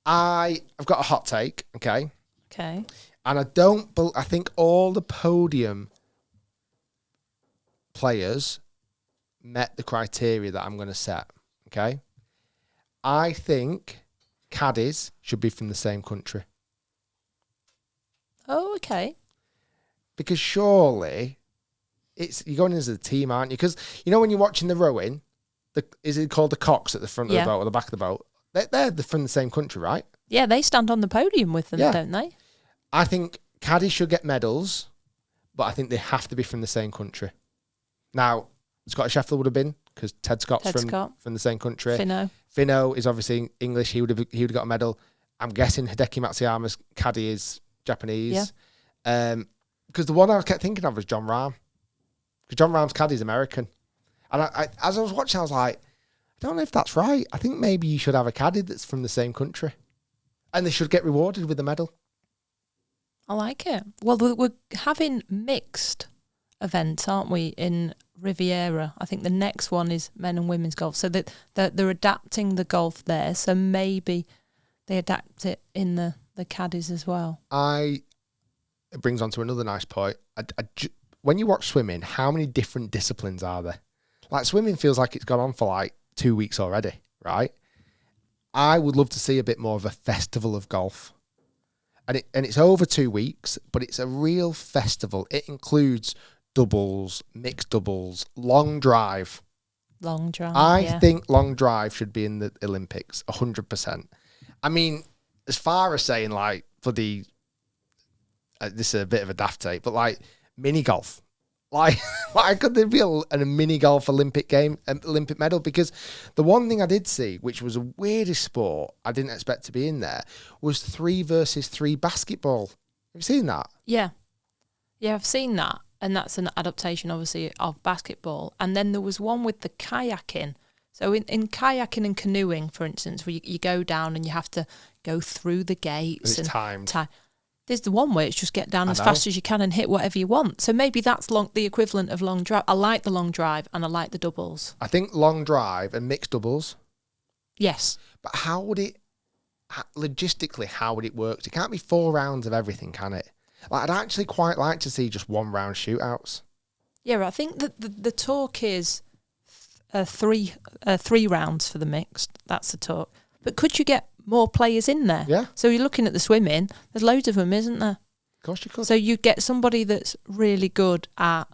I've got a hot take, okay? Okay. And I think all the podium players met the criteria that I'm going to set, okay? I think caddies should be from the same country. Oh, okay. Because surely you're going as a team, aren't you? Because you know when you're watching the rowing, is it called the cocks at the front of the boat or the back of the boat? They're from the same country, right? Yeah, they stand on the podium with them, don't they? I think caddies should get medals, but I think they have to be from the same country. Now, Scott Sheffield would have been, because Ted Scott's from the same country. Finno is obviously English. He would have got a medal. I'm guessing Hideki Matsuyama's caddy is Japanese. Yeah. Because the one I kept thinking of was John Rahm. Because John Rahm's caddy is American. And as I was watching, I was like, I don't know if that's right. I think maybe you should have a caddy that's from the same country. And they should get rewarded with a medal. I like it. Well, we're having mixed events, aren't we, in Riviera? I think the next one is men and women's golf. So they're adapting the golf there. So maybe they adapt it in the caddies as well. It brings on to another nice point. When you watch swimming, how many different disciplines are there? Like swimming feels like it's gone on for like 2 weeks already, right? I would love to see a bit more of a festival of golf. And it's over 2 weeks, but it's a real festival. It includes doubles, mixed doubles, long drive. Long drive, I think long drive should be in the Olympics, 100%. I mean, as far as saying like for the... this is a bit of a daft take, but like mini golf. Like could there be a mini golf Olympic medal? Because the one thing I did see, which was a weirdest sport I didn't expect to be in there, was 3 versus 3 basketball. Have you seen that? Yeah. Yeah, I've seen that. And that's an adaptation, obviously, of basketball. And then there was one with the kayaking. So in kayaking and canoeing, for instance, where you go down and you have to go through the gates. It's timed. There's the one where it's just get down as fast as you can and hit whatever you want. So maybe that's the equivalent of long drive. I like the long drive and I like the doubles. I think long drive and mixed doubles. Yes. But logistically, how would it work? It can't be 4 rounds of everything, can it? Like, I'd actually quite like to see just 1 round shootouts. Yeah, I think that the talk is 3 rounds for the mixed. That's the talk. But could you get more players in there? Yeah. So you're looking at the swimming. There's loads of them, isn't there? Of course you could. So you get somebody that's really good at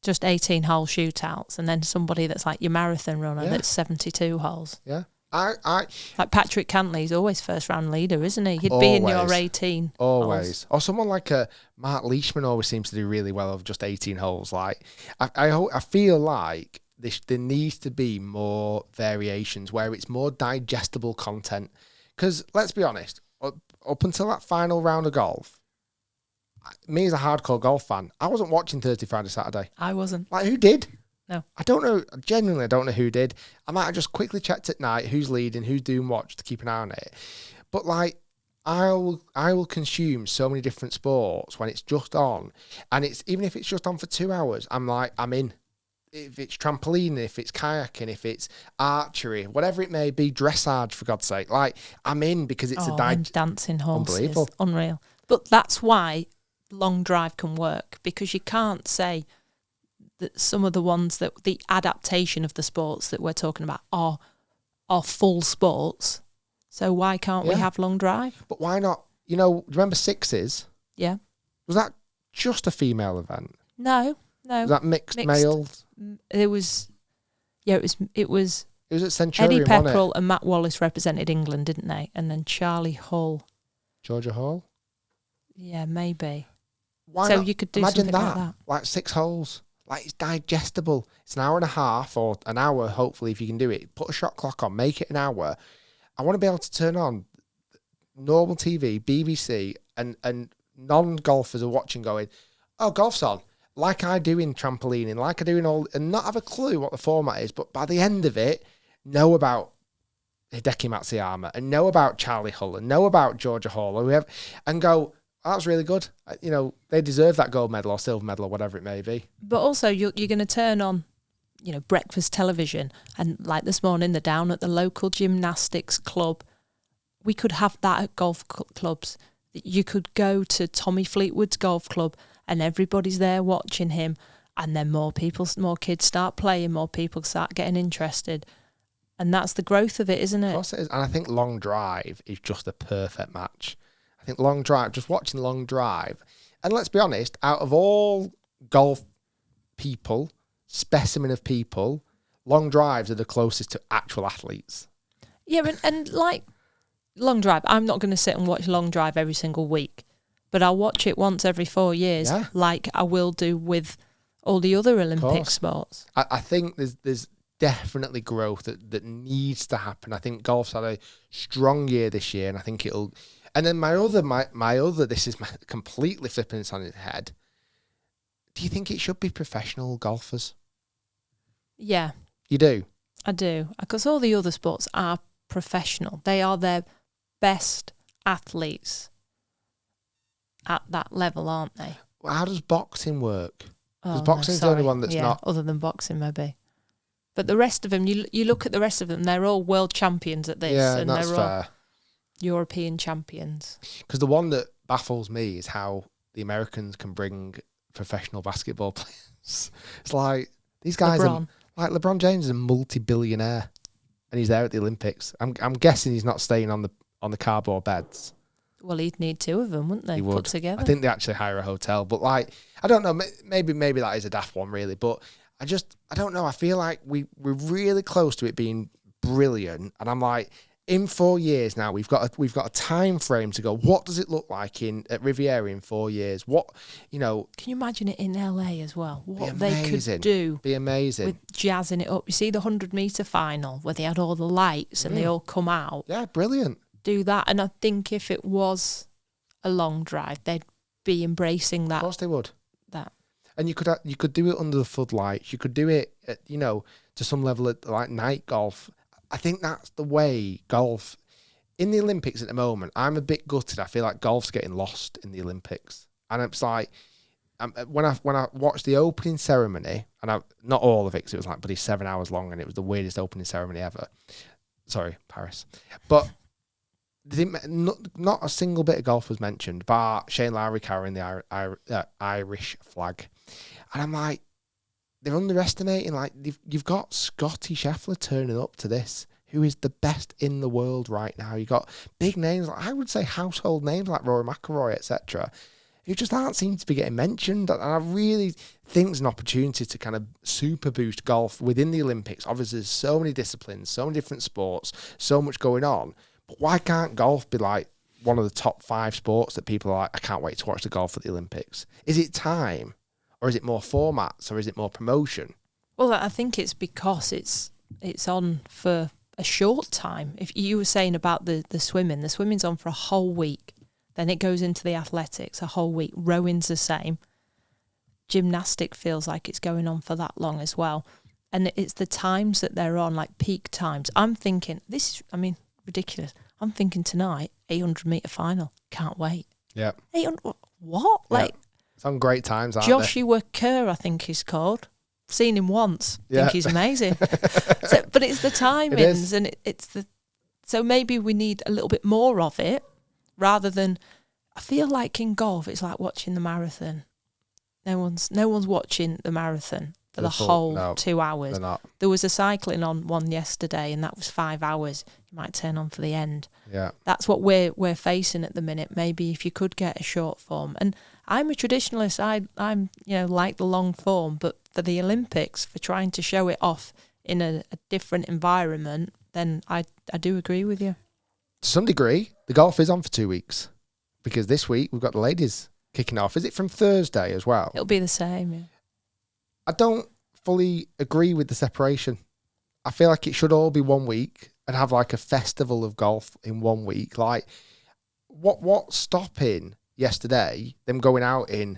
just 18-hole shootouts, and then somebody that's like your marathon runner that's 72 holes. Yeah. Like Patrick Cantley's always first round leader, isn't he? He'd be in your 18. Always. Holes. Or someone like Mark Leishman always seems to do really well of just 18 holes. Like I feel like there needs to be more variations where it's more digestible content. Because let's be honest, up until that final round of golf, me as a hardcore golf fan, I wasn't watching Thursday, Friday, Saturday. I wasn't. Like, who did? No. I don't know. Genuinely, I don't know who did. I might have just quickly checked at night who's leading, who's doing what, to keep an eye on it. But like, I will consume so many different sports when it's just on, and it's even if it's just on for 2 hours, I'm in. If it's trampoline, if it's kayaking, if it's archery, whatever it may be, dressage, for God's sake, like, I'm in because it's dancing horses. Unbelievable. Unreal. But that's why long drive can work, because you can't say that some of the ones that the adaptation of the sports that we're talking about are full sports. So why can't we have long drive? But why not? You know, remember Sixes? Yeah. Was that just a female event? No. Was that mixed males? It was It was at Centurion, Eddie Pepperell and Matt Wallace represented England, didn't they? And then Charlie Hull. Georgia Hall? Yeah, maybe. Why so not? you could do Imagine something like that. Like 6 holes. Like, it's digestible. It's an hour and a half or an hour, hopefully, if you can do it. Put a shot clock on, make it an hour. I want to be able to turn on normal TV, BBC, and non-golfers are watching going, oh, golf's on. Like I do in trampolining, like I do in all, and not have a clue what the format is, but by the end of it, know about Hideki Matsuyama and know about Charlie Hull and know about Georgia Hall or whoever, and go, oh, that's really good. You know, they deserve that gold medal or silver medal or whatever it may be. But also, you're going to turn on, you know, breakfast television, and like this morning, they're down at the local gymnastics club we could have that at golf clubs. You could go to Tommy Fleetwood's golf club and everybody's there watching him, and then more kids start playing, more people start getting interested. And that's the growth of it, isn't it? Of course it is. And I think Long Drive is just a perfect match. I think just watching Long Drive, and let's be honest, out of all golf people, specimen of people, Long Drives are the closest to actual athletes. Yeah, and like Long Drive, I'm not going to sit and watch Long Drive every single week, but I'll watch it once every 4 years, like I will do with all the other Olympic sports. I think there's definitely growth that needs to happen. I think golf's had a strong year this year, and I think it'll. And then my other, this is completely flipping this on its head. Do you think it should be professional golfers? Yeah. You do? I do. Because all the other sports are professional. They are their best athletes at that level, aren't they? Well, how does boxing work? Because Oh, boxing's the only one that's not. Other than boxing, maybe. But the rest of them, you look at the rest of them, they're all world champions at this. Yeah, and that's they're fair. all European champions. Because the one that baffles me is how the Americans can bring professional basketball players. It's like these guys are like LeBron James is a multi-billionaire, and he's there at the Olympics. I'm guessing he's not staying on the cardboard beds. Well, he'd need two of them, wouldn't they? He would. Put together. I think they actually hire a hotel, but like I don't know. Maybe that is a daft one, really. But I don't know. I feel like we're really close to it being brilliant, and I'm like, in 4 years now, we've got a time frame to go. What does it look like at Riviera in 4 years? What, you know? Can you imagine it in LA as well? What they could do? Be amazing. With jazzing it up. You see the 100-meter final where they had all the lights and they all come out. Yeah, brilliant. Do that, and I think if it was a Long Drive, they'd be embracing that. Of course they would. That. And you could do it under the floodlights. You could do it at, to some level at like night golf. I think that's the way golf in the Olympics at the moment. I'm a bit gutted. I feel like golf's getting lost in the Olympics, and it's like when I watched the opening ceremony, and not all of it, because it was like bloody 7 hours long, and it was the weirdest opening ceremony ever. Sorry, Paris, but not a single bit of golf was mentioned, bar Shane Lowry carrying the Irish flag, and I'm like, they're underestimating. Like you've got Scotty Scheffler turning up to this, who is the best in the world right now. You got big names, like I would say household names like Rory McIlroy, etc., who just aren't seem to be getting mentioned. And I really think there's an opportunity to kind of super boost golf within the Olympics. Obviously, there's so many disciplines, so many different sports, so much going on. But why can't golf be like one of the top 5 sports that people are like, I can't wait to watch the golf at the Olympics? Is it time? Or is it more formats, or is it more promotion? Well, I think it's because it's on for a short time. If you were saying about the swimming's on for a whole week. Then it goes into the athletics a whole week. Rowing's the same. Gymnastic feels like it's going on for that long as well. And it's the times that they're on, like peak times. I'm thinking, ridiculous. I'm thinking tonight, 800-metre final. Can't wait. Yeah. 800, what? Yeah. Like, some great times, aren't Joshua Kerr, I think he's called. Seen him once. Yeah. Think he's amazing. But it's the timings, and it's the. So maybe we need a little bit more of it, rather than. I feel like in golf, it's like watching the marathon. No one's watching the marathon for the whole 2 hours. They're not. There was a cycling on one yesterday, and that was 5 hours. You might turn on for the end. Yeah, that's what we're facing at the minute. Maybe if you could get a short form, and I'm a traditionalist. I'm like the long form, but for the Olympics, for trying to show it off in a different environment, then I do agree with you. To some degree, the golf is on for 2 weeks, because this week we've got the ladies kicking off. Is it from Thursday as well? It'll be the same. Yeah. I don't fully agree with the separation. I feel like it should all be 1 week and have like a festival of golf in 1 week. Like, what's stopping yesterday them going out in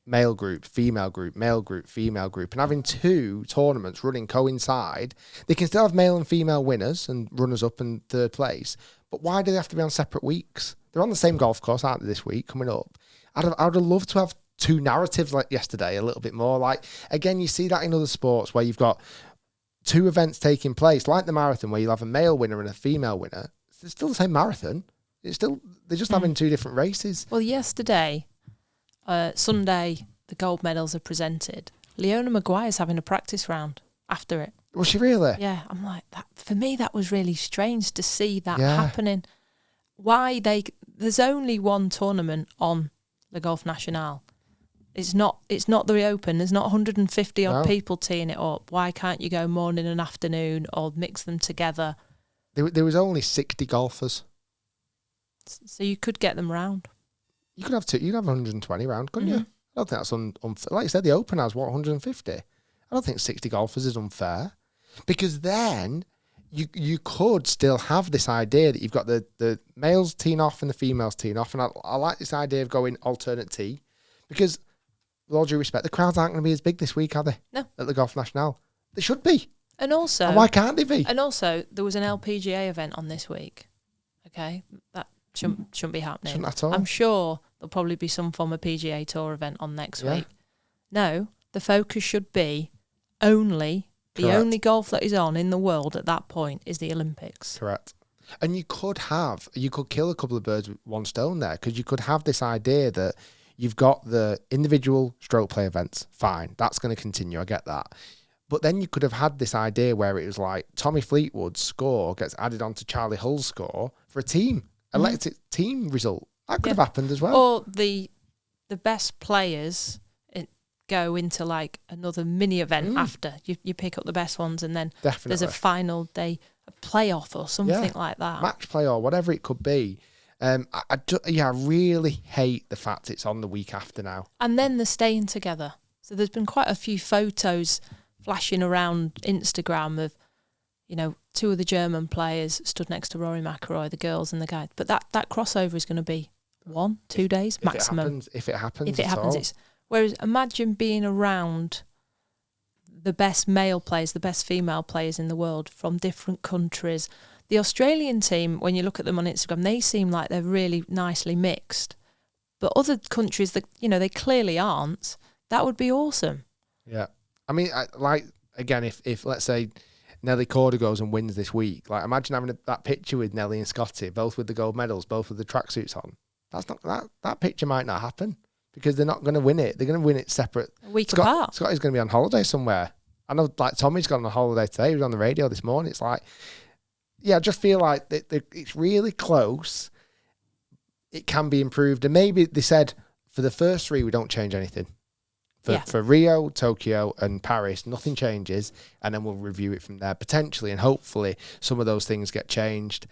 male group, female group, male group, female group, and having 2 tournaments running coincide? They can still have male and female winners and runners up in 3rd place, but why do they have to be on separate weeks? They're on the same golf course, aren't they, this week coming up? I would have loved to have 2 narratives like yesterday, a little bit more. Like, again, you see that in other sports where you've got 2 events taking place, like the marathon, where you'll have a male winner and a female winner, It's still the same marathon. They're just having two different races. Well, yesterday, Sunday, the gold medals are presented. Leona Maguire's having a practice round after it. Was she really? Yeah, I'm like that. For me, that was really strange to see that happening. There's only one tournament on the Golf National. It's not the Open. There's not 150 odd people teeing it up. Why can't you go morning and afternoon or mix them together? There was only 60 golfers. So you could get them round. You could have 120 round, couldn't you? I don't think that's unfair. Like you said, the Open has 150. I don't think 60 golfers is unfair, because then you could still have this idea that you've got the males teeing off and the females teeing off, and I like this idea of going alternate tee, because with all due respect, the crowds aren't going to be as big this week, are they? No. At the Golf National, they should be. And also, and why can't they be? And also, there was an LPGA event on this week. Okay, that shouldn't be happening. Shouldn't at all. I'm sure there'll probably be some form of PGA Tour event on next week. No, the focus should be only the only golf that is on in the world at that point is the Olympics. Correct. And you could kill a couple of birds with one stone there, because you could have this idea that you've got the individual stroke play events. Fine, that's going to continue. I get that. But then you could have had this idea where it was like Tommy Fleetwood's score gets added onto Charlie Hull's score for a team, elected team result. That could have happened as well. Or the best players go into like another mini event after. You pick up the best ones, and then there's a final day, a playoff or something like that. Match play or whatever it could be. I really hate the fact it's on the week after now. And then they're staying together. So there's been quite a few photos flashing around Instagram of, two of the German players stood next to Rory McIlroy, the girls and the guys. But that crossover is going to be 1-2 days maximum. If it happens, it's. Whereas imagine being around the best male players, the best female players in the world from different countries. The Australian team, when you look at them on Instagram, they seem like they're really nicely mixed. But other countries that, they clearly aren't. That would be awesome. Yeah. I mean, if let's say Nelly Corder goes and wins this week, like imagine having that picture with Nelly and Scotty, both with the gold medals, both with the tracksuits on. That's not that picture might not happen, because they're not going to win it. They're going to win it separate. A week apart. Scotty's going to be on holiday somewhere. I know, like Tommy's gone on holiday today. He was on the radio this morning. It's like, I just feel like it's really close. It can be improved. And maybe they said for the first three, we don't change anything. For Rio, Tokyo and Paris, nothing changes. And then we'll review it from there potentially. And hopefully some of those things get changed.